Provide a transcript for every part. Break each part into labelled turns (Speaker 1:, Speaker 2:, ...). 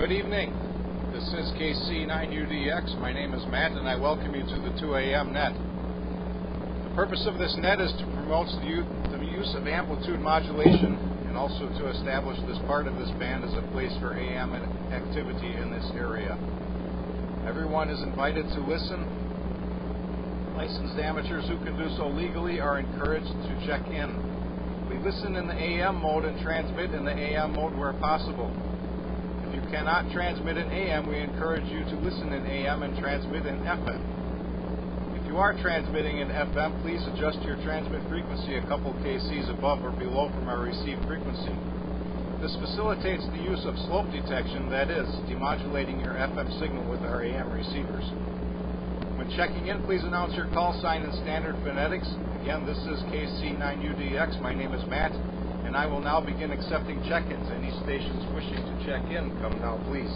Speaker 1: Good evening. This is KC9UDX. My name is Matt, and I welcome you to the 2 a.m. net. The purpose of this net is to promote the use of amplitude modulation and also to establish this part of this band as a place for AM activity in this area. Everyone is invited to listen. Licensed amateurs who can do so legally are encouraged to check in. We listen in the AM mode and transmit in the AM mode where possible. If you cannot transmit in AM, we encourage you to listen in AM and transmit in FM. If you are transmitting in FM, please adjust your transmit frequency a couple kcs above or below from our received frequency. This facilitates the use of slope detection, that is, demodulating your FM signal with our AM receivers. When checking in, please announce your call sign in standard phonetics. Again, this is KC9UDX. My name is Matt, and I will now begin accepting check-ins. Any stations wishing to check in, come now, please.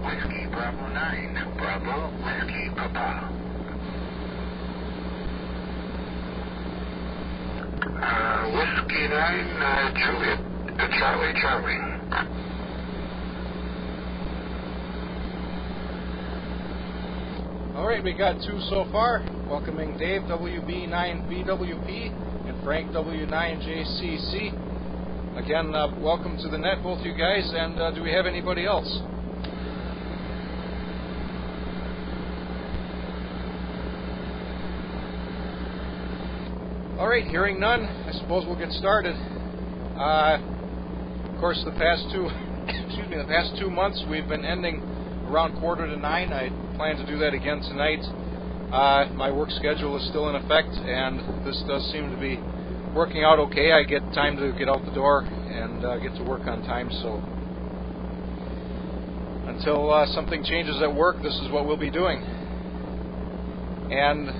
Speaker 2: Whiskey Bravo 9, Bravo Whiskey Papa. Whiskey 9, Juliet, Charlie.
Speaker 1: All right, we got two so far. Welcoming Dave WB9BWP and Frank W9JCC. Again, welcome to the net, both you guys. And do we have anybody else? All right, hearing none, I suppose we'll get started. Of course, the past two months we've been ending around 8:45. I plan to do that again tonight. My work schedule is still in effect, and this does seem to be working out okay. I get time to get out the door and get to work on time, so until something changes at work, this is what we'll be doing. And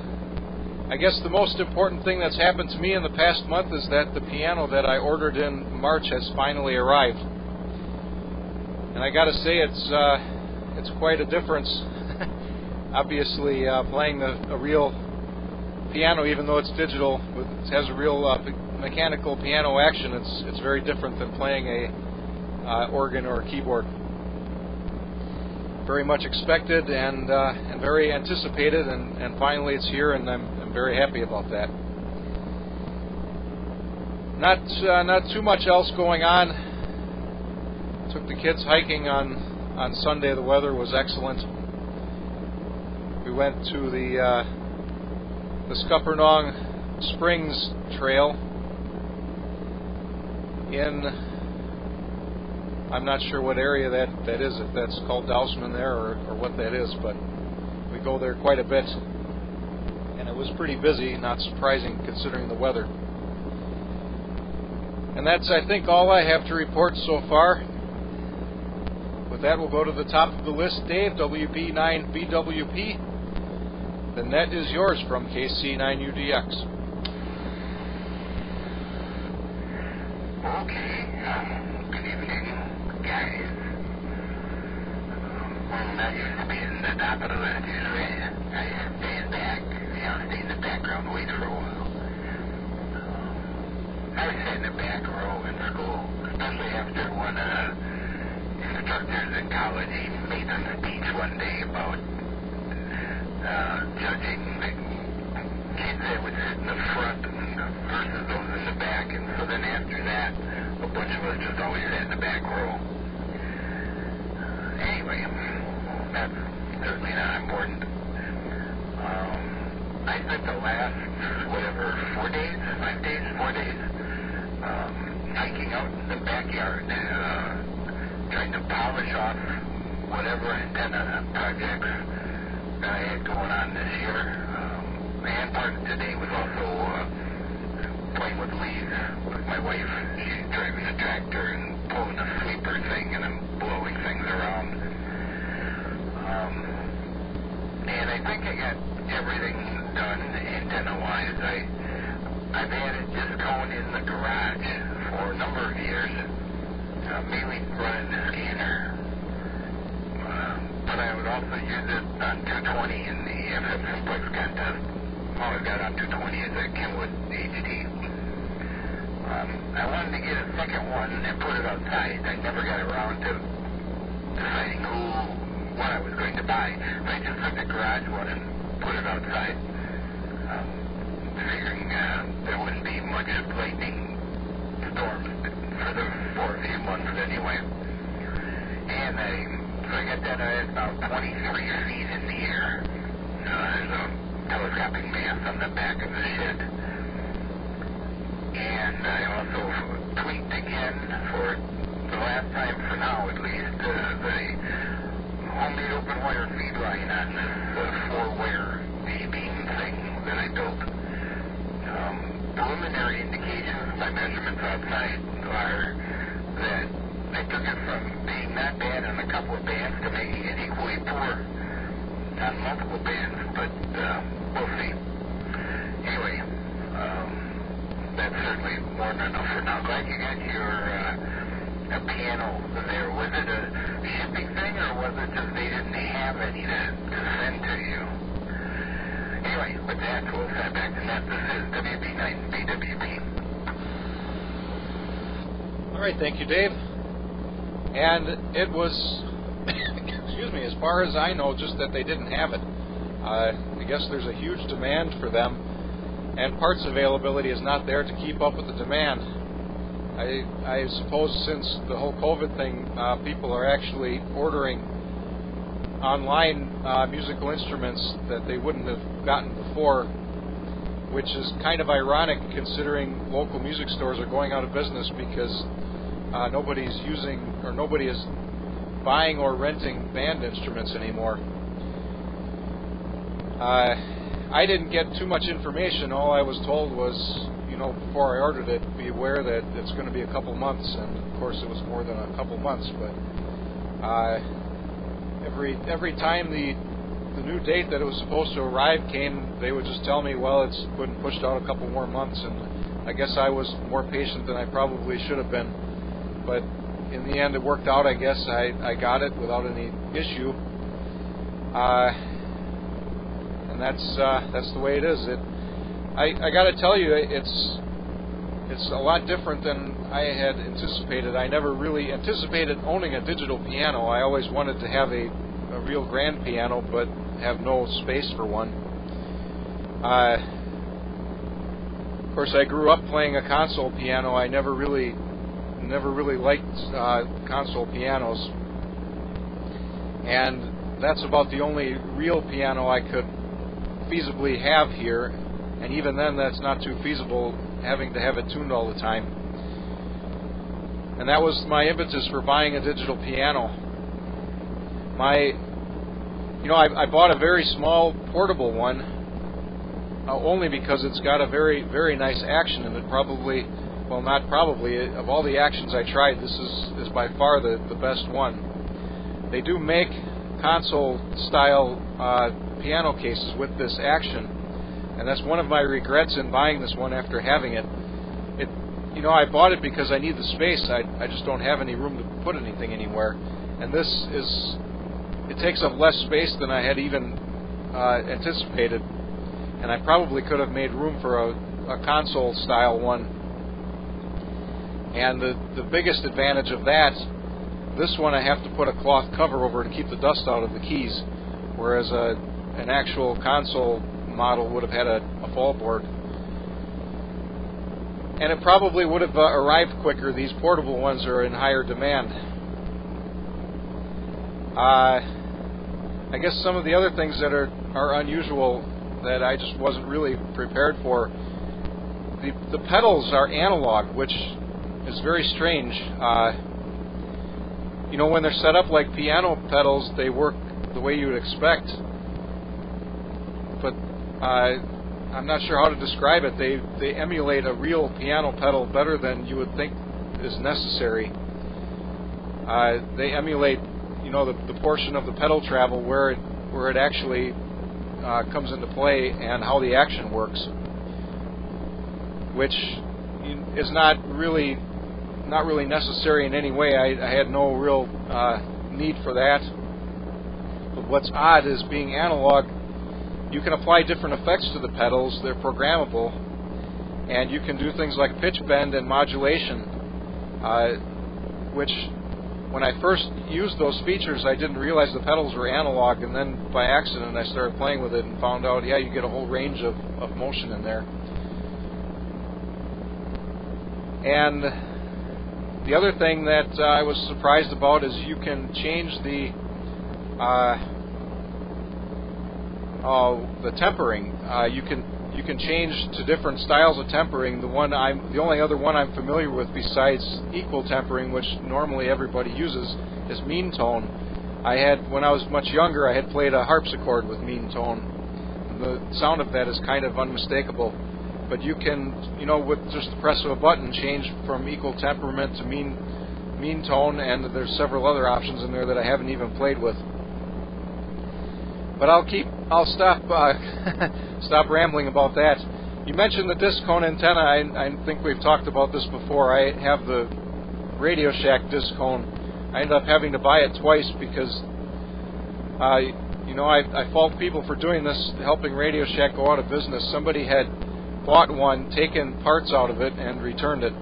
Speaker 1: I guess the most important thing that's happened to me in the past month is that the piano that I ordered in March has finally arrived. And I gotta say, it's quite a difference. Obviously, playing a real piano, even though it's digital, it has a real mechanical piano action. It's very different than playing a organ or a keyboard. Very much expected and very anticipated, and finally it's here, and I'm very happy about that. Not too much else going on. Took the kids hiking on Sunday. The weather was excellent. We went to the Scuppernong Springs Trail in, I'm not sure what area that is, if that's called Dousman there or what that is, but we go there quite a bit. And it was pretty busy, not surprising considering the weather. And that's, I think, all I have to report so far. With that, we'll go to the top of the list. Dave, WB9BWP. The net is yours from KC9UDX.
Speaker 2: Okay, good evening, guys. Well, that used to be in the top of the list. Usually I stay in back, stay in the background, wait for a while. I would sit in the back row in school, especially after one instructors in college, he made a speech one day about judging the kids that would sit in the front versus those in the back, and so then after that, a bunch of us just always sat in the back row. Anyway, that's certainly not important. I spent the last, 4 days, hiking out in the backyard, trying to polish off whatever antenna projects that I had going on this year. And part of today was also playing with leaves with my wife. She's driving a tractor and pulling a sweeper thing, and I'm blowing things around. And I think I got everything done antenna-wise. I've had it just going in the garage for a number of years, mainly running the scanner. But I would also use it on 220 in the FM simplex contest. all I've got on 220 is a Kenwood HT. I wanted to get a second one and put it outside. I never got around to deciding what I was going to buy. I just took the garage one and put it outside, figuring there wouldn't be much lightning storms for a few months anyway. And so I got that at about 23 feet in the air. There's a telescopic mast on the back of the shed. And I also tweaked again for the last time, for now at least, the homemade open wire feed line on this 4-wire V-beam thing that I built. Preliminary indications by measurements outside are that I took it from being not bad on a couple of bands to making it equally poor on multiple bands, but we'll see. Anyway, that's certainly more than enough for now. Glad you got your a piano there. Was it a shipping thing, or was it just they didn't have any to send to you? Anyway, with that, we'll send back to net. This is WB9BWB.
Speaker 1: All right, thank you, Dave. And it was, excuse me, as far as I know, just that they didn't have it. I guess there's a huge demand for them, and parts availability is not there to keep up with the demand. I suppose since the whole COVID thing, people are actually ordering online musical instruments that they wouldn't have gotten before, which is kind of ironic considering local music stores are going out of business because nobody is buying or renting band instruments anymore. I didn't get too much information. All I was told was, before I ordered it, be aware that it's going to be a couple months, and of course it was more than a couple months, but every time the new date that it was supposed to arrive came, they would just tell me, well, it's been pushed out a couple more months, and I guess I was more patient than I probably should have been, but in the end it worked out. I guess I got it without any issue, and that's the way it is. I got to tell you, it's a lot different than I had anticipated. I never really anticipated owning a digital piano. I always wanted to have a real grand piano, but have no space for one. Of course, I grew up playing a console piano. I never really liked console pianos, and that's about the only real piano I could feasibly have here, and even then that's not too feasible, having to have it tuned all the time. And that was my impetus for buying a digital piano. I bought a very small portable one, only because it's got a very, very nice action in it. Of all the actions I tried, this is by far the best one. They do make console-style piano cases with this action, and that's one of my regrets in buying this one after having it. I bought it because I need the space. I just don't have any room to put anything anywhere, and it takes up less space than I had even anticipated, and I probably could have made room for a console-style one. And the biggest advantage of that, this one I have to put a cloth cover over to keep the dust out of the keys, whereas an actual console model would have had a fall board. And it probably would have arrived quicker. These portable ones are in higher demand. I guess some of the other things that are unusual that I just wasn't really prepared for, the pedals are analog, which is very strange. When they're set up like piano pedals, they work the way you would expect, but I'm not sure how to describe it. They emulate a real piano pedal better than you would think is necessary. They emulate, the portion of the pedal travel where it actually comes into play and how the action works, which is not really necessary in any way. I had no real need for that. But what's odd is being analog, you can apply different effects to the pedals. They're programmable, and you can do things like pitch bend and modulation, which when I first used those features, I didn't realize the pedals were analog, and then by accident I started playing with it and found out, yeah, you get a whole range of motion in there. And the other thing that I was surprised about is you can change the tempering. You can change to different styles of tempering. The only other one I'm familiar with besides equal tempering, which normally everybody uses, is mean tone. When I was much younger, I had played a harpsichord with mean tone. The sound of that is kind of unmistakable. But you can, with just the press of a button, change from equal temperament to mean tone, and there's several other options in there that I haven't even played with. But I'll stop stop rambling about that. You mentioned the disc cone antenna. I think we've talked about this before. I have the Radio Shack disc cone. I ended up having to buy it twice because I fault people for doing this, helping Radio Shack go out of business. Somebody had bought one, taken parts out of it, and returned it.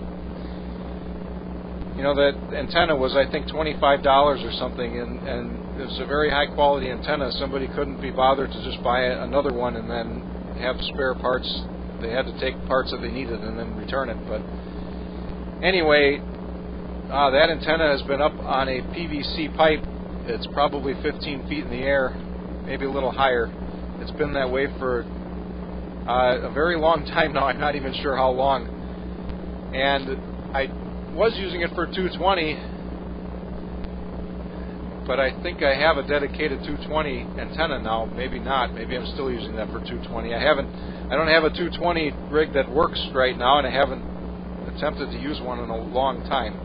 Speaker 1: That antenna was, I think, $25 or something, and it was a very high quality antenna. Somebody couldn't be bothered to just buy another one and then have spare parts. They had to take parts that they needed and then return it. But anyway, that antenna has been up on a PVC pipe. It's probably 15 feet in the air, maybe a little higher. It's been that way for a very long time now. I'm not even sure how long. And I was using it for 220, but I think I have a dedicated 220 antenna now. Maybe not. Maybe I'm still using that for 220. I don't have a 220 rig that works right now, and I haven't attempted to use one in a long time.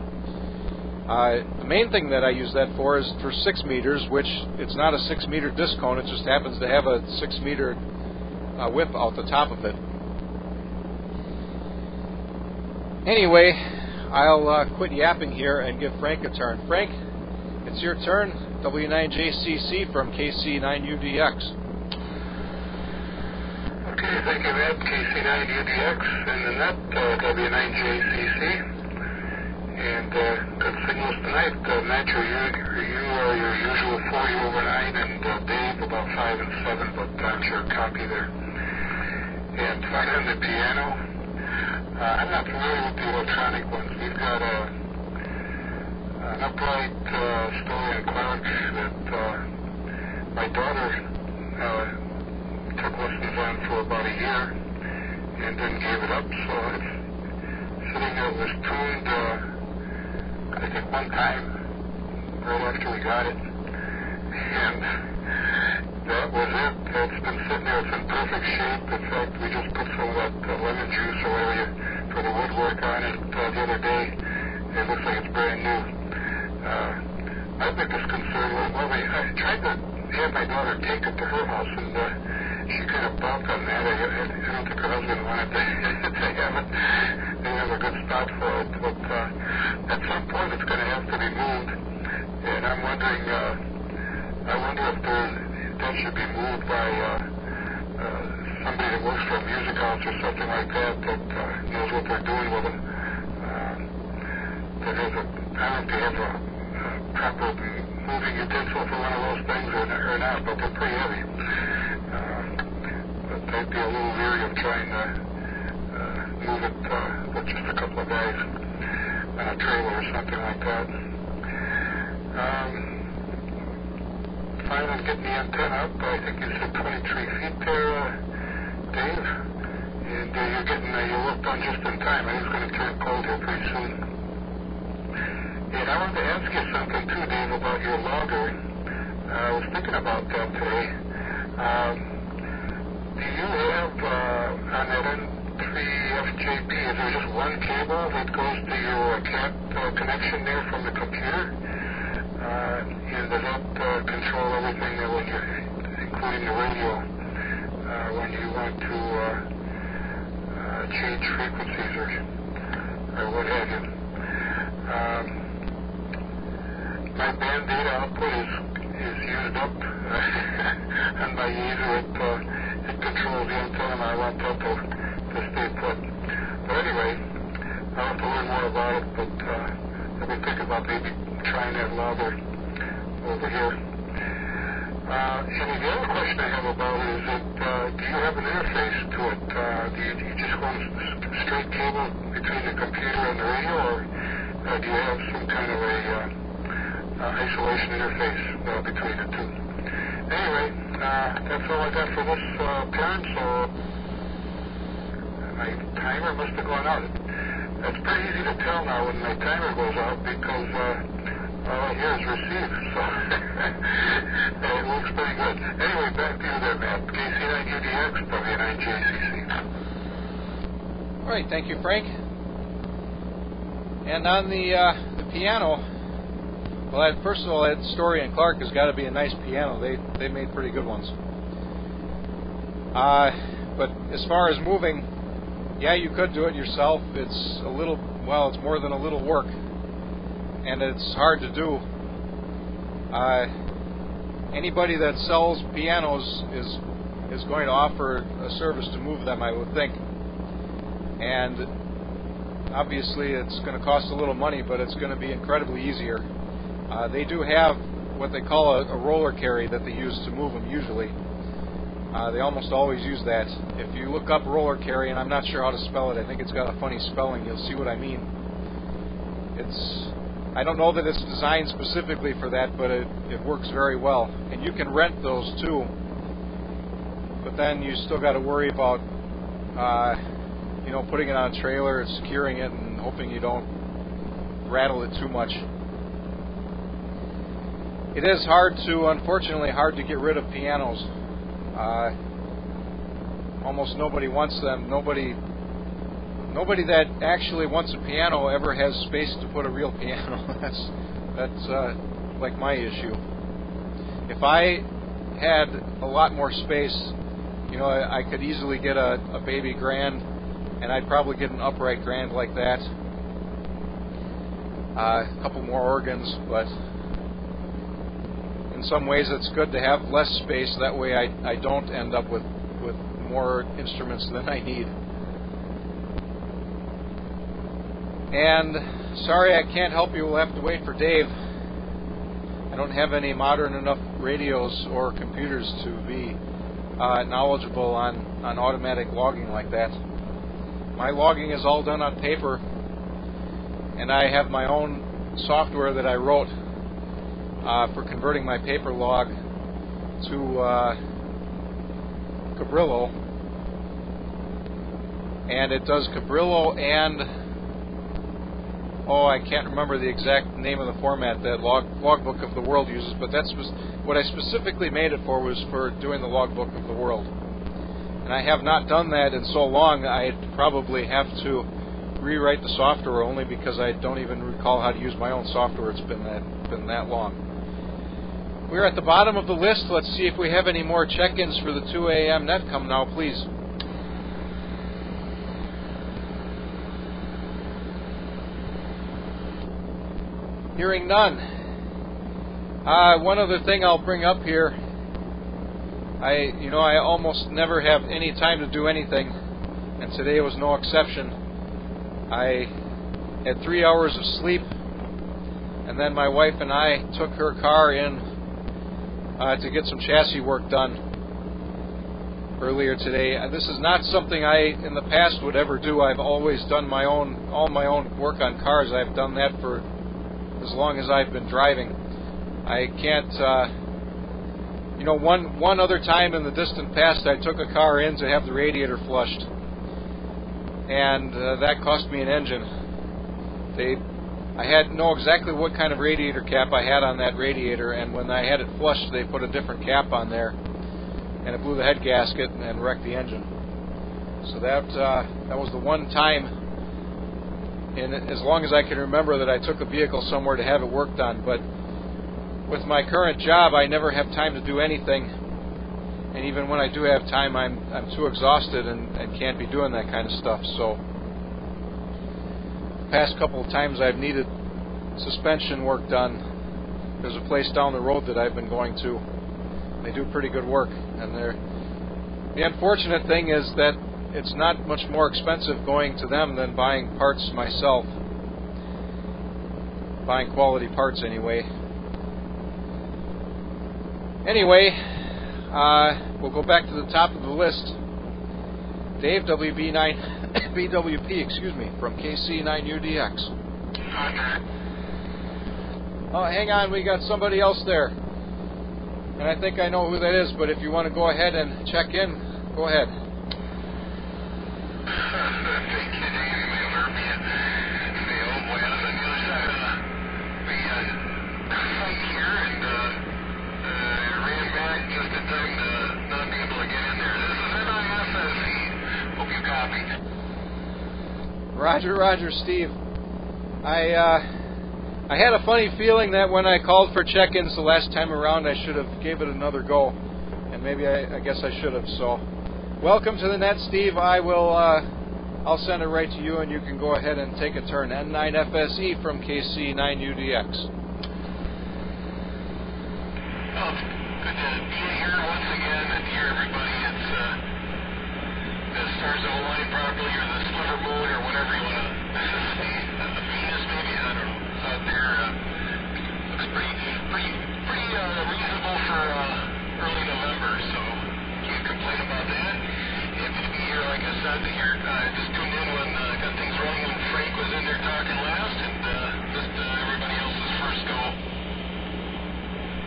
Speaker 1: The main thing that I use that for is for 6 meters, which it's not a 6 meter disc cone. It just happens to have a 6 meter whip out the top of it. Anyway, I'll quit yapping here and give Frank a turn. Frank, it's your turn. W9JCC from KC9UDX.
Speaker 2: Okay, thank you, Ed. KC9UDX and the net, W9JCC. And good signals tonight. Matt, you are your usual 40 over 9, and Dave about 5 and 7, but I'm sure copy there. And fine on the piano. I'm not familiar with the electronic ones. We've got an upright Story and Clark that my daughter took lessons on for about a year and then gave it up. So it's sitting there. It was tuned, I think, one time right after we got it. And that was it. It's been sitting there. It's in perfect shape. In fact, we just put some of that lemon juice or whatever for the woodwork on it the other day. It looks like it's brand new. I've been disconcerted. I tried to have my daughter take it to her house, and she kind of balked on that. I don't think her husband wanted to have it. They have a good spot for it. But at some point, it's going to have to be moved. And I'm wondering, I wonder if that should be moved by somebody that works for a music house or something like that knows what they're doing with it. That has I don't know if they have a proper moving utensil for one of those things or not, but they're pretty heavy. But I'd be a little leery of trying to move it with just a couple of guys on a trailer or something like that. Fine on getting the antenna up. I think you said 23 feet there, Dave. And you're worked on just in time. I think it's going to turn cold here pretty soon. And I wanted to ask you something too, Dave, about your logger. I was thinking about that today. Do you have on that N3FJP, is there just one cable that goes to your cat connection there from the computer? And does that control everything there when you're, including the radio, when you want to change frequencies or what have you? My band data output is used up on my user. controls the antenna. I want that to stay put. But anyway, I'll have to learn more about it, but I've been thinking about maybe trying that louder over here. And the other question I have about it is that do you have an interface to it? Do you just go straight cable between the computer and the radio, or do you have some kind of a isolation interface between the two? Anyway, that's all I got for this turn, so my timer must have gone out. It's pretty easy to tell now when my timer goes out because all I hear is receive, so it looks pretty good. Anyway, back to you there, Matt. KC9UDX, W9JCC.
Speaker 1: All right, thank you, Frank. And on the piano, well, first of all, that Story and Clark has got to be a nice piano. They made pretty good ones. But as far as moving, yeah, you could do it yourself. It's a little, well, it's more than a little work, and it's hard to do. Anybody that sells pianos is going to offer a service to move them, I would think. And obviously it's going to cost a little money, but it's going to be incredibly easier. They do have what they call a roller carry that they use to move them usually. They almost always use that. If you look up roller carry, and I'm not sure how to spell it, I think it's got a funny spelling, you'll see what I mean. I don't know that it's designed specifically for that, but it works very well. And you can rent those too, but then you still got to worry about putting it on a trailer, securing it, and hoping you don't rattle it too much. It is unfortunately hard to get rid of pianos. Almost nobody wants them. Nobody that actually wants a piano ever has space to put a real piano. That's like my issue. If I had a lot more space, I could easily get a baby grand, and I'd probably get an upright grand like that. A couple more organs, but in some ways it's good to have less space. That way I don't end up with more instruments than I need. And sorry I can't help you. We'll have to wait for Dave. I don't have any modern enough radios or computers to be knowledgeable on automatic logging like that. My logging is all done on paper, and I have my own software that I wrote for converting my paper log to Cabrillo, and it does Cabrillo and I can't remember the exact name of the format that Logbook of the World uses, but that's what I specifically made it for, was for doing the Logbook of the World. And I have not done that in so long, I'd probably have to rewrite the software, only because I don't even recall how to use my own software. It's been that long. We're at the bottom of the list. Let's see if we have any more check-ins for the 2 a.m. net. Come now, please. Hearing none. One other thing I'll bring up here. I almost never have any time to do anything, and today was no exception. I had 3 hours of sleep, and then my wife and I took her car in to get some chassis work done earlier today. This is not something I, in the past, would ever do. I've always done all my own work on cars. I've done that for as long as I've been driving. I can't, one other time in the distant past, I took a car in to have the radiator flushed, and that cost me an engine. I had to know exactly what kind of radiator cap I had on that radiator, and when I had it flushed, they put a different cap on there, and it blew the head gasket and wrecked the engine. So that was the one time, and as long as I can remember, that I took a vehicle somewhere to have it worked on. But with my current job, I never have time to do anything, and even when I do have time, I'm too exhausted and can't be doing that kind of stuff. So the past couple of times I've needed suspension work done, there's a place down the road that I've been going to. They do pretty good work, and The unfortunate thing is that it's not much more expensive going to them than buying parts myself. Buying quality parts anyway. Anyway, we'll go back to the top of the list. Dave, BWP, excuse me, from KC9UDX. Oh, hang on, we got somebody else there. And I think I know who that is, but if you want to go ahead and check in, go ahead. Roger, Steve. I had a funny feeling that when I called for check-ins the last time around, I should have gave it another go, and maybe I guess I should have. So, welcome to the net, Steve. I'll send it right to you, and you can go ahead and take a turn. N9FSE from KC9UDX.
Speaker 2: Well, good to be here once again and hear everybody. It's the stars have aligned properly, or the sliver moon, or whatever you want to say. The Venus, maybe, I don't know. It's out there. Looks pretty reasonable for early November, so can't complain about that. Happy to be here, like I said, here. Just tuned in when got things running when Frank was in there talking last, and just everybody else's first go.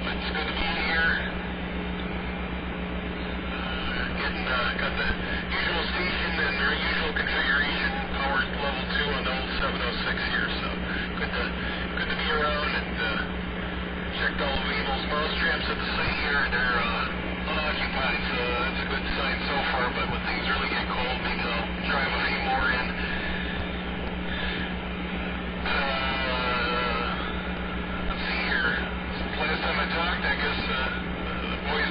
Speaker 2: But it's good to be here. Got the usual station and their usual configuration, power level 2 on the old 706 here, so good to be around, and checked all of Abel's mousetraps at the site here. They're unoccupied, so that's a good sign so far, but when things really get cold, maybe I'll drive a few more in. Let's see here. Last time I talked, I guess the 38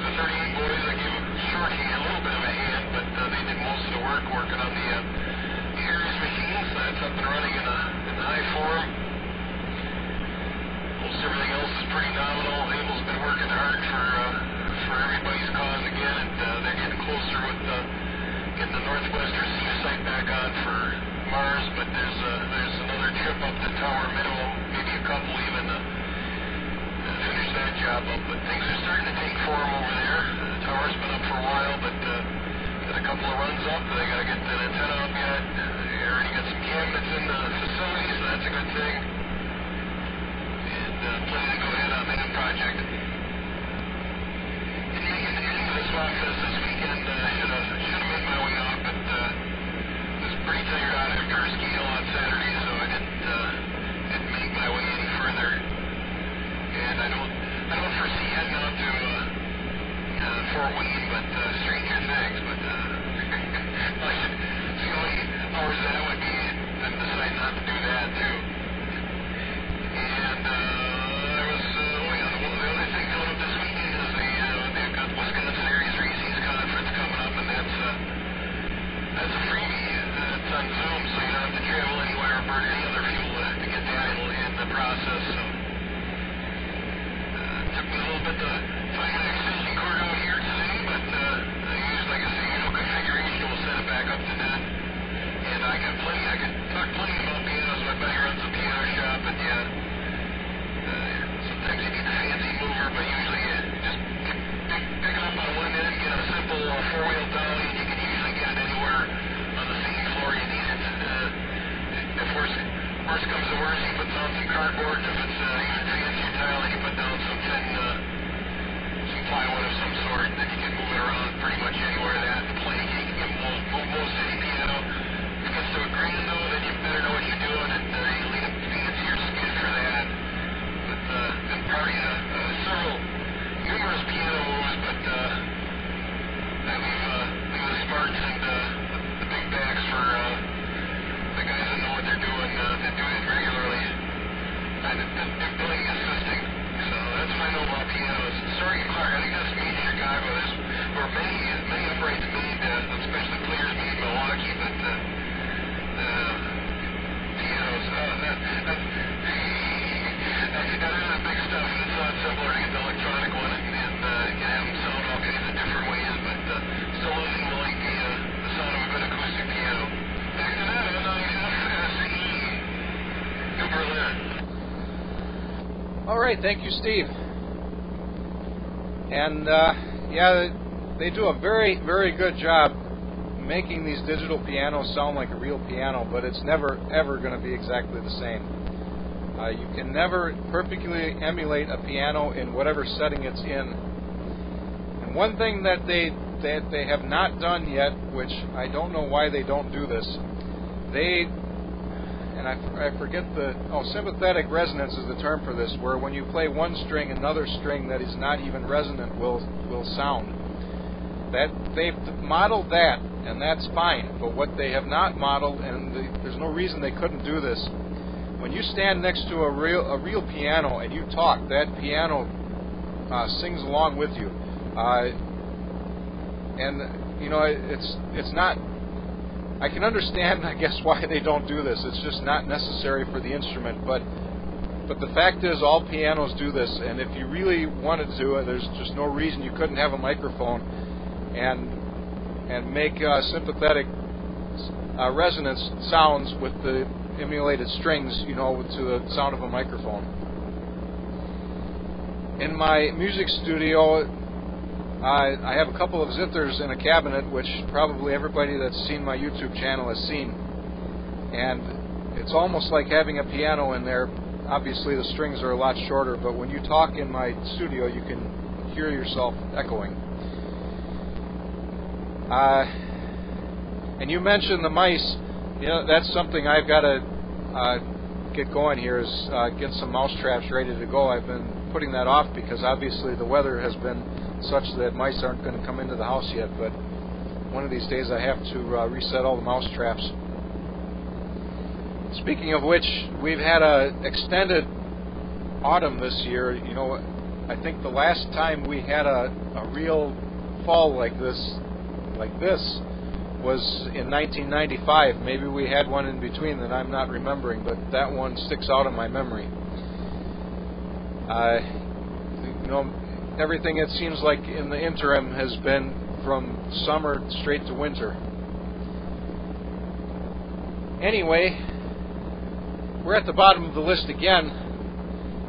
Speaker 2: boys, I gave a short hand, a little bit of a hand, but they did most of the work working on the Aries machines. That's up and running in high form. Most everything else is pretty nominal. Abel's been working hard for everybody's cause again, and they're getting closer with getting the Northwestern Sea site back on for Mars, but there's another trip up to Tower minimum, maybe a couple even finish that job up, but things are starting to take form over there. The tower's been up for a while, but got a couple of runs up. They got to get the antenna up yet. They already got some cabinets in the facility, so that's a good thing. And planning to go ahead on the new project. And making it into the Swap Fest this weekend. Should have made my way out, but was pretty tired out after a ski hill on Saturday, so I didn't make my way any further. And I don't foresee heading out to Fort Wayne, but stranger things. But I should see how many hours that would be, and decide not to do that too. And there was the other thing coming up this weekend is they've got Wisconsin Aries Racing's conference coming up, and that's a freebie. It's on Zoom, so you don't have to travel anywhere or burn any other fuel to get that in the process. So. Took me a little bit to find my extension cord out here today, but I used, like I say, configuration will set it back up to that. And I could talk plenty about pianos. My buddy runs a piano shop, and yeah, sometimes you need a fancy mover, but usually you just pick it up on one end, get a simple four-wheel dolly, and you can usually get it anywhere on the same floor you need it. If worst comes to worst, you put down some cardboard, and if it's even fancier tile, then you put down some plywood of some sort, and then you can move it around pretty much anywhere that playing. You can move most any piano. If it gets to a grand though, then you better know what you're doing, and you need a fancier skid for that. But been probably numerous piano moves, but I leave the smarts and the big bags for the guys that know what they're doing, that do it regularly. And they're billing assisting. So that's what I know about pianos. Sorry, Clark, I think that's made in Chicago. There were many uprights made, especially players made in Milwaukee, but pianos, that is big stuff, and it's a lot simpler to get the electronic one and have them sound all kinds of different ways, but still losing
Speaker 1: right, thank you, Steve. And yeah, they do a very, very good job making these digital pianos sound like a real piano, but it's never, ever going to be exactly the same. You can never perfectly emulate a piano in whatever setting it's in. And one thing that they have not done yet, which I don't know why they don't do this, and I forget sympathetic resonance is the term for this, where when you play one string, another string that is not even resonant will sound. That they've modeled that, and that's fine. But what they have not modeled, and there's no reason they couldn't do this, when you stand next to a real piano and you talk, that piano sings along with you. And you know, it's not. I can understand, I guess, why they don't do this. It's just not necessary for the instrument. But the fact is, all pianos do this. And if you really wanted to, there's just no reason you couldn't have a microphone and make sympathetic resonance sounds with the emulated strings, you know, to the sound of a microphone. In my music studio, I have a couple of zithers in a cabinet, which probably everybody that's seen my YouTube channel has seen. And it's almost like having a piano in there. Obviously, the strings are a lot shorter, but when you talk in my studio, you can hear yourself echoing. And you mentioned the mice. You know, that's something I've got to get going here, is get some mouse traps ready to go. I've been putting that off because obviously the weather has been such that mice aren't going to come into the house yet, but one of these days I have to reset all the mouse traps. Speaking of which, we've had an extended autumn this year. You know, I think the last time we had a real fall like this was in 1995. Maybe we had one in between that I'm not remembering, but that one sticks out in my memory. You know, everything, it seems like, in the interim has been from summer straight to winter. Anyway, we're at the bottom of the list again,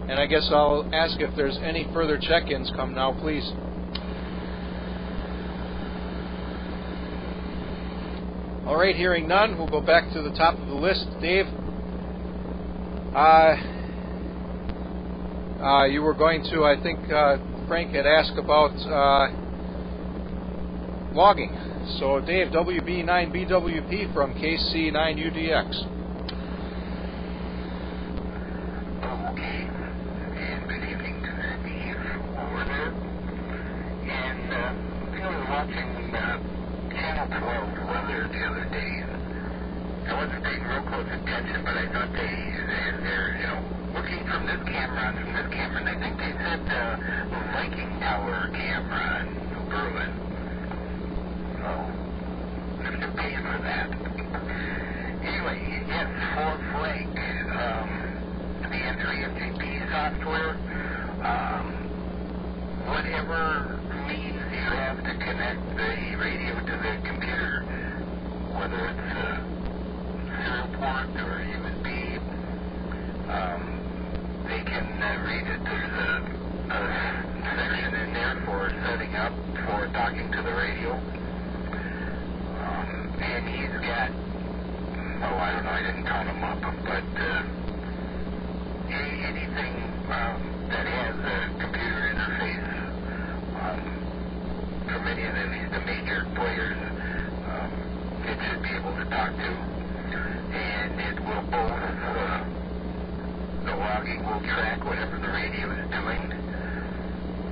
Speaker 1: and I guess I'll ask if there's any further check-ins. Come now, please. All right, hearing none, we'll go back to the top of the list. Dave, you were going to, I think Frank had asked about logging. So, Dave, WB9BWP from KC9UDX.
Speaker 2: Okay, and good evening to Steve over there. And I was watching Channel 12 weather the other day, and I wasn't paying real close attention, but I thought they're you know, looking from this camera and from this camera, and I think they said Viking Tower camera in Berlin. So, I have to pay for that. Anyway, yes, for Frank, the N3FGP software, whatever means you have to connect the radio to the computer, whether it's a serial port or USB, they can read it. There's a section in there for setting up for talking to the radio. And he's got, I don't know, I didn't count them up, but anything that has a computer interface from any of the major players, it should be able to talk to. And it will both, the logging will track whatever the radio is doing.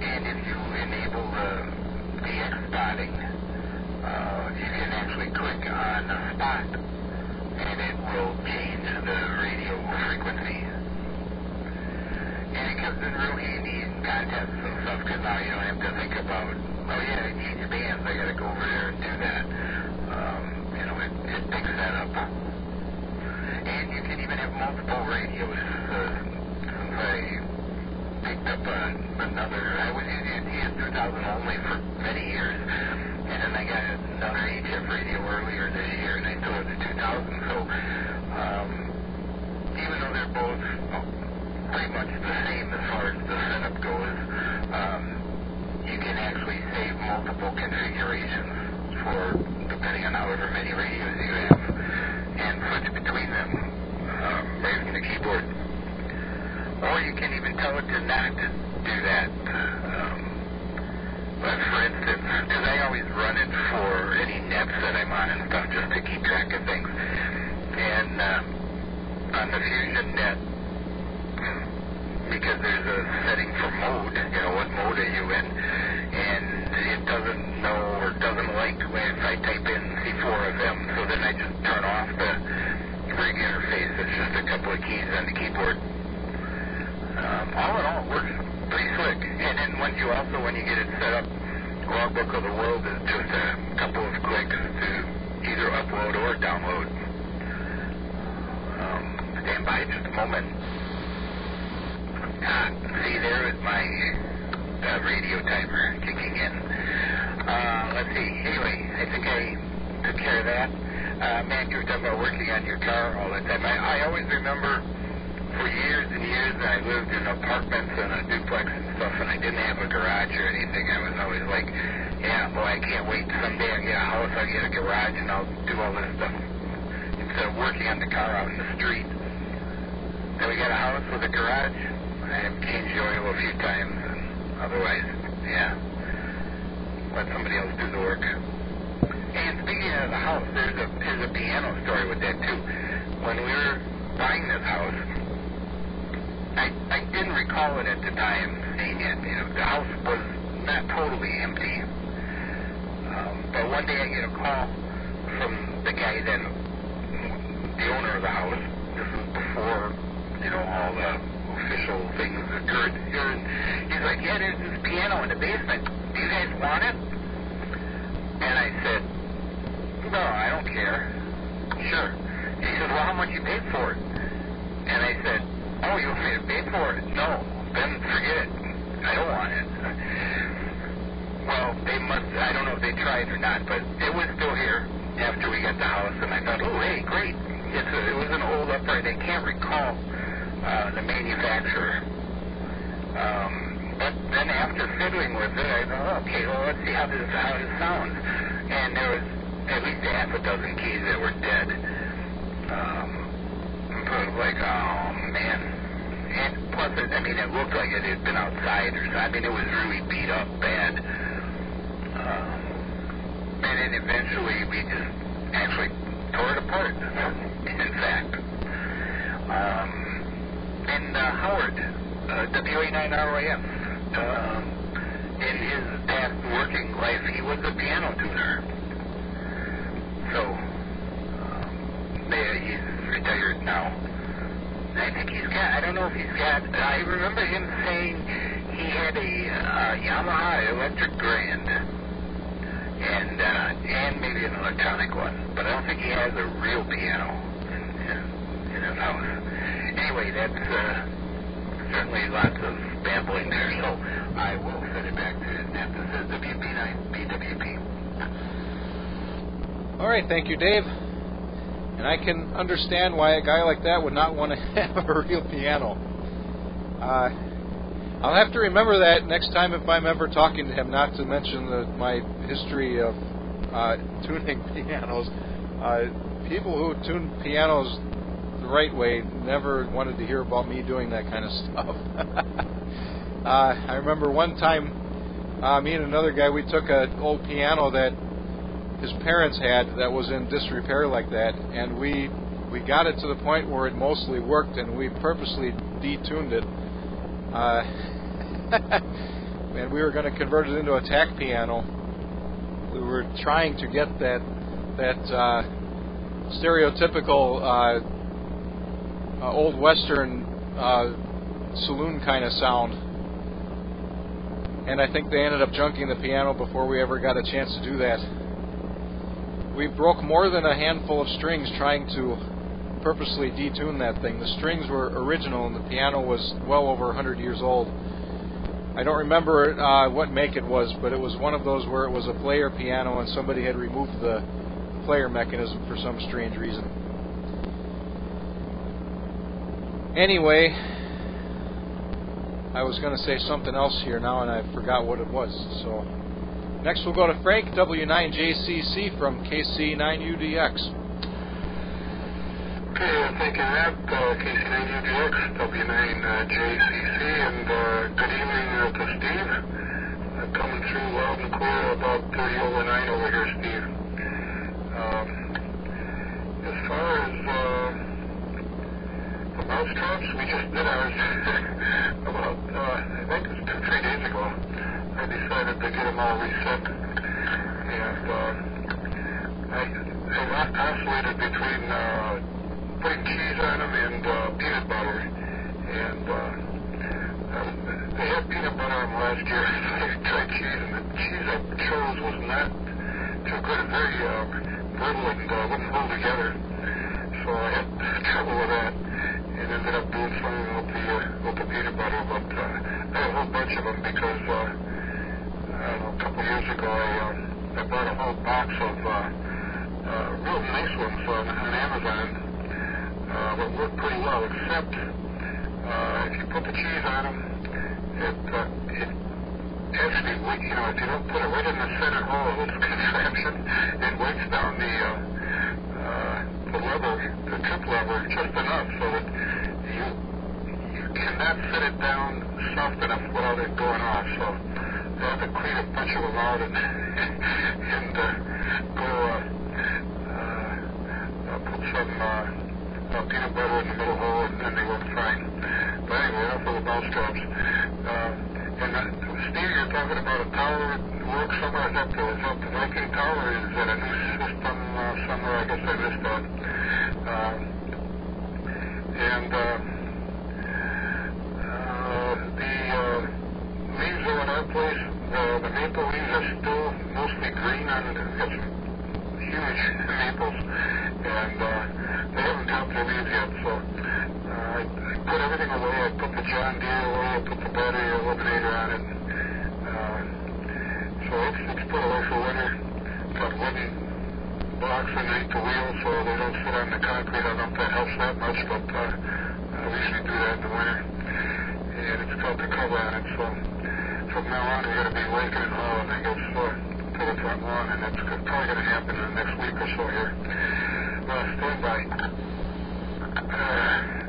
Speaker 2: And if you enable the X-spotting, you can actually click on a spot and it will change the radio frequency. And it comes in real handy in contests and stuff, because now you don't have to think about, oh yeah, I need your bands, I gotta go over there and do that. You know, it picks that up. And you can even have multiple radios. Since I picked up another, I was using TS2000 only for many years, and then I got another HF radio earlier this year, and I still have the 2000, so even though they're both pretty much the same as far as the setup goes. You can actually save multiple configurations for depending on however many radios you have and switch between them right from the keyboard. Or you can even tell it to not do that. But for instance, because I always run it for any nets that I'm on and stuff just to keep track of things. And on the Fusion net, because there's a setting for mode, what mode are you in, and it doesn't know or doesn't like if I type in C4FM, so then I just turn off the rig interface. It's just a couple of keys on the keyboard. All in all, it works pretty slick. And then when you get it set up, Logbook of the World is just a couple of clicks to either upload or download. Stand by just a moment. See, there is my radio timer kicking in. Let's see. Anyway, I think I took care of that. Man, you were talking about working on your car all the time. I always remember for years and years I lived in apartments and a duplex and stuff, and I didn't have a garage or anything. I was always like, yeah, boy, I can't wait. Someday I'll get a house, I'll get a garage, and I'll do all this stuff. Instead of working on the car out in the street. Then we got a house with a garage. I have changed the oil a few times, and otherwise, yeah, let somebody else do the work. And speaking of the house, there's a piano story with that too. When we were buying this house, I didn't recall it at the time seeing it. The house was not totally empty. But one day I get a call from the guy that, the owner of the house. This was before, all the official things occurred here. And he's like, yeah, there's this piano in the basement. Do you guys want it? And I said, no, I don't care. Sure. And he said, well, how much you paid for it? And I said, oh, you want me to pay for it? No, then forget it. I don't want it. Well, they must, I don't know if they tried or not, but it was still here after we got the house, and I thought, oh, hey, great. It was an old upright. I can't recall the manufacturer. But then after fiddling with it, I thought, okay, well, let's see how this sounds. And there was at least a half a dozen keys that were dead. I was like, oh, man. And plus, it looked like it had been outside or something. It was really beat up bad. And then eventually we just actually tore it apart, in fact. And Howard, WA9ROF, in his past working life, he was a piano tuner. So, he's retired now. I think I don't know if he's got, I remember him saying he had a Yamaha Electric Grand, and maybe an electronic one, but I don't think he has a real piano in his house. Anyway, that's certainly lots of babbling there, so I will send it back to Net. This is WP9BWP.
Speaker 1: All right, thank you, Dave. And I can understand why a guy like that would not want to have a real piano. I'll have to remember that next time if I'm ever talking to him, not to mention my history of tuning pianos. People who tune pianos the right way never wanted to hear about me doing that kind of stuff. I remember one time, me and another guy, we took an old piano that his parents had that was in disrepair like that, and we got it to the point where it mostly worked, and we purposely detuned it. And we were going to convert it into a tack piano. We were trying to get that stereotypical old Western saloon kind of sound. And I think they ended up junking the piano before we ever got a chance to do that. We broke more than a handful of strings trying to purposely detune that thing. The strings were original and the piano was well over 100 years old. I don't remember what make it was, but it was one of those where it was a player piano and somebody had removed the player mechanism for some strange reason. Anyway, I was going to say something else here now, and I forgot what it was. So next we'll go to Frank, W9JCC from KC9UDX.
Speaker 3: Okay, thank you, Matt. KC9UDX, W9JCC, and good evening to Steve. Coming through loud and clear, about 30 over 9 over here, Steve. As far as the mouse traps, we just did ours about, I think it was 2-3 days ago. I decided to get them all reset, and I oscillated between putting cheese on them and peanut butter, and they had peanut butter on them last year. I tried cheese, and the cheese I chose was not too good, very brittle, and wouldn't hold together, so I had trouble with that, and ended up doing something with the peanut butter. But I had a whole bunch of them because I don't know, a couple years ago I bought a whole box of real nice ones on Amazon that work pretty well, except if you put the cheese on them, it actually, if you don't put it right in the center hole of this contraption, it weights down the lever, the trip lever, just enough so that you cannot set it down soft enough without it going off. So I have to clean a bunch of them out and go put some peanut butter in the middle hole, and then they work fine. But anyway, enough of the mouse traps. And Steve, you're talking about a tower that works somewhere. Is that the Viking tower? Is that a new system somewhere? I guess I missed that. And the leaves are at our place. The maple leaves are still mostly green on it. We've got some huge maples, and they haven't dropped their leaves yet. So I put everything away. I put the John Deere away. I put the battery eliminator on it. So it's put away for winter. Got wooden blocks underneath the wheels so they don't sit on the concrete. I don't know if that helps that much, but we usually do that in the winter. And it's got the cover on it. So from now on, we're going to be raking and hauling, I guess, to the front lawn, and that's probably going to happen in the next week or so here. Stand by.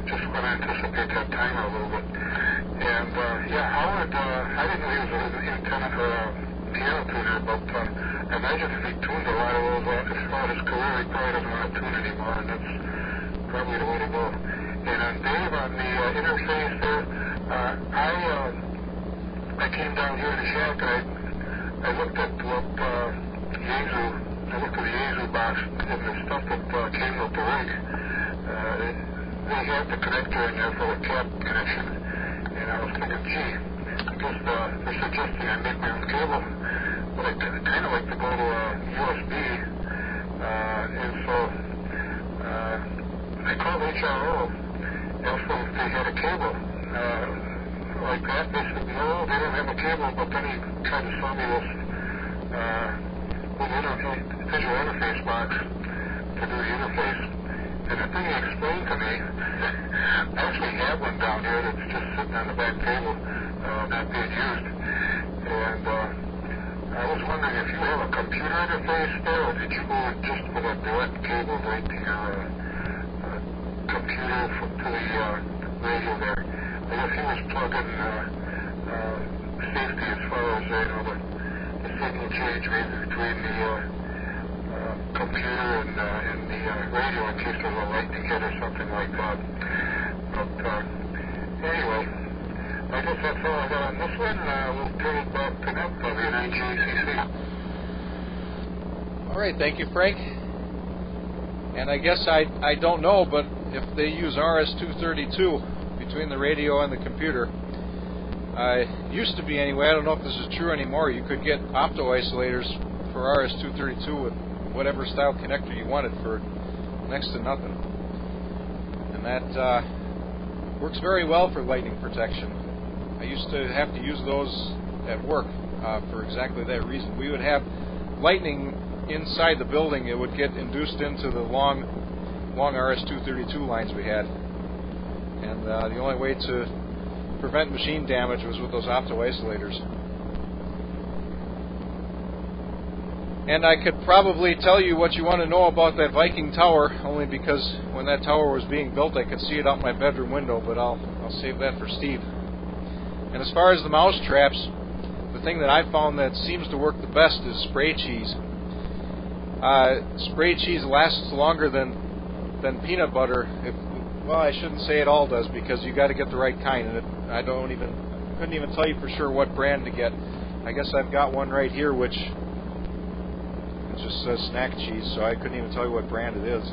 Speaker 3: Just want to anticipate that timer a little bit. And Howard, I didn't know he was an antenna piano tuner, but I imagine if he tuned a lot of those throughout his career, he probably doesn't want to tune anymore, and that's probably the way to go. And on Dave, on the interface there, I came down here in the shack, and I looked at what Yaesu, I looked at the Yaesu box and the stuff that came with the rig. They had the connector in there for the cap connection, and I was thinking, gee, I guess they're suggesting I make my own cable, but I kind of like to go to a USB, and so I called HRO, asked them if they had a cable like that. They said, no, they don't have a cable, but then he tried to sell me this visual interface box to do the interface. And the thing he explained to me, I actually have one down here that's just sitting on the back table, not being used. And I was wondering if you have a computer interface there, or did you go just with a direct cable right to your computer to the radio there? I guess he was plugging safety as far as the signal change maybe between the computer and the radio in case there's a lightning hit or something like that. But anyway, I guess that's all I got on this one. We'll turn it back to Net, W9JCC.
Speaker 1: All right, thank you, Frank. And I guess I don't know, but if they use RS-232 between the radio and the computer, used to be anyway, I don't know if this is true anymore, you could get opto-isolators for RS-232 with whatever style connector you wanted for next to nothing. And that works very well for lightning protection. I used to have to use those at work for exactly that reason. We would have lightning inside the building. It would get induced into the long RS-232 lines we had. And the only way to prevent machine damage was with those opto-isolators. And I could probably tell you what you want to know about that Viking tower, only because when that tower was being built I could see it out my bedroom window, but I'll save that for Steve. And as far as the mouse traps, the thing that I found that seems to work the best is spray cheese. Spray cheese lasts longer than peanut butter. Well, I shouldn't say it all does, because you got to get the right kind, and I couldn't even tell you for sure what brand to get. I guess I've got one right here which it just says snack cheese, so I couldn't even tell you what brand it is.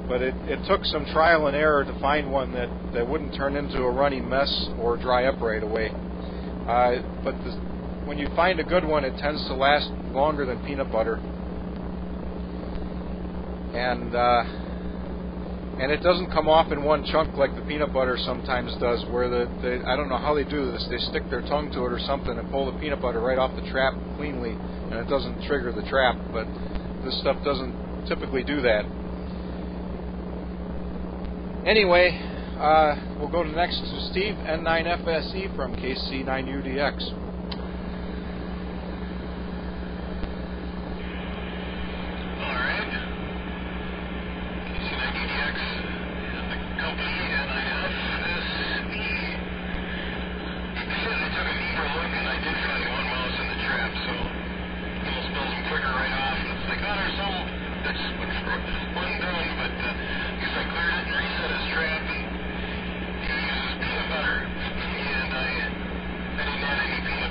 Speaker 1: But it took some trial and error to find one that wouldn't turn into a runny mess or dry up right away. But when you find a good one, it tends to last longer than peanut butter. And it doesn't come off in one chunk like the peanut butter sometimes does, where I don't know how they do this. They stick their tongue to it or something and pull the peanut butter right off the trap cleanly, and it doesn't trigger the trap. But this stuff doesn't typically do that. Anyway, we'll go next to Steve, N9FSE from KC9UDX.
Speaker 2: Peanut butter, and I didn't add any peanut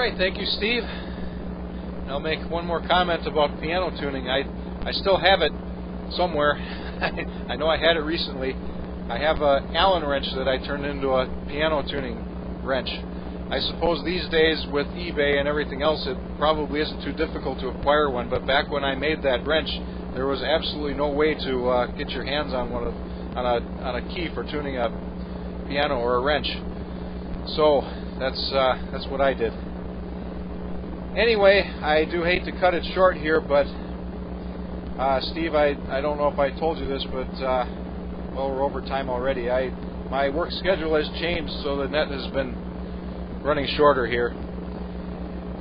Speaker 1: right, thank you, Steve. And I'll make one more comment about piano tuning. I still have it somewhere. I know I had it recently. I have an Allen wrench that I turned into a piano tuning wrench. I suppose these days with eBay and everything else, it probably isn't too difficult to acquire one, but back when I made that wrench, there was absolutely no way to get your hands on one on a key for tuning a piano or a wrench. So that's what I did. Anyway, I do hate to cut it short here, but Steve, I don't know if I told you this, but well, we're over time already. My work schedule has changed, so the net has been running shorter here.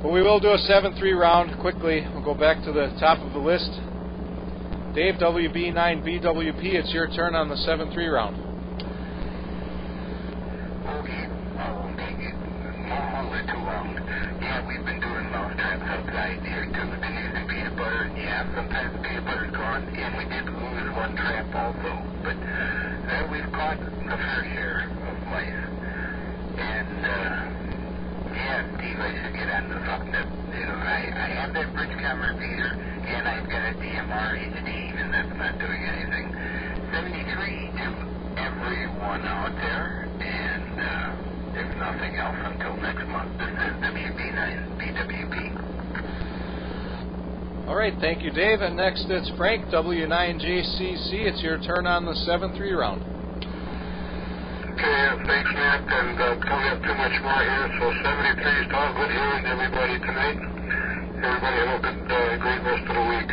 Speaker 1: But we will do a 7-3 round quickly. We'll go back to the top of the list. Dave, WB9BWP, it's your turn on the 7-3 round.
Speaker 2: Okay, I'll take it. Hold it too long. Yeah, we've been doing mouse traps outside here too. We've been using peanut butter, and yeah, sometimes the peanut butter's gone, and we did lose one trap also. But we've caught a fair share of mice. And yeah, Steve, I should get on the fucking, I have that bridge cam repeater, and I've got a DMR HD, and that's not doing anything. 73 to everyone out there, and if nothing else, until next month, this is WB9BWP.
Speaker 1: All right, thank you, Dave. And next it's Frank, W9JCC. It's your turn on the 7-3 round.
Speaker 3: Okay, thanks, Matt, and don't have too much more here, so 73 is all good hearing everybody tonight. Everybody have a good, great rest of the week.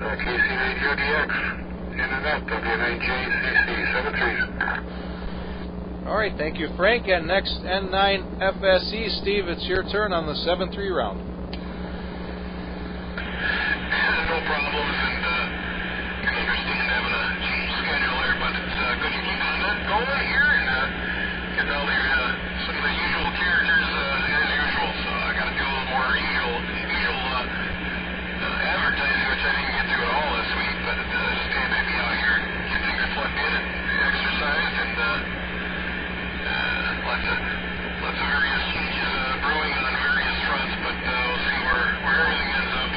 Speaker 3: KC9UDX, Internet, W9JCC, 7-3.
Speaker 1: All right, thank you, Frank. And next, N9FSE, Steve, it's your turn on the 7-3 round.
Speaker 2: No problems, and I understand having a change schedule there, but it's good to keep on that going here, and get all the some of the usual characters as usual. So I got to do a little more usual advertising, which I didn't get to at all this week, but just happy to be out here, get things plugged in and exercise, and lots of various changes brewing on various fronts, but we'll see where everything ends up.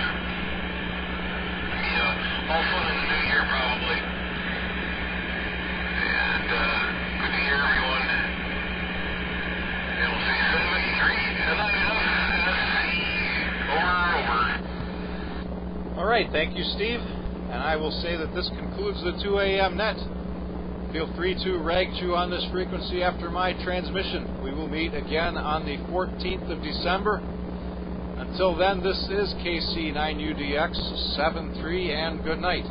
Speaker 2: All fun in the new year, probably. And good to hear everyone. And we'll see 7-3.
Speaker 1: All right, thank you, Steve. And I will say that this concludes the 2 a.m. net. Feel free to rag chew on this frequency after my transmission. We will meet again on the 14th of December. Until then, this is KC9UDX 7-3, and good night.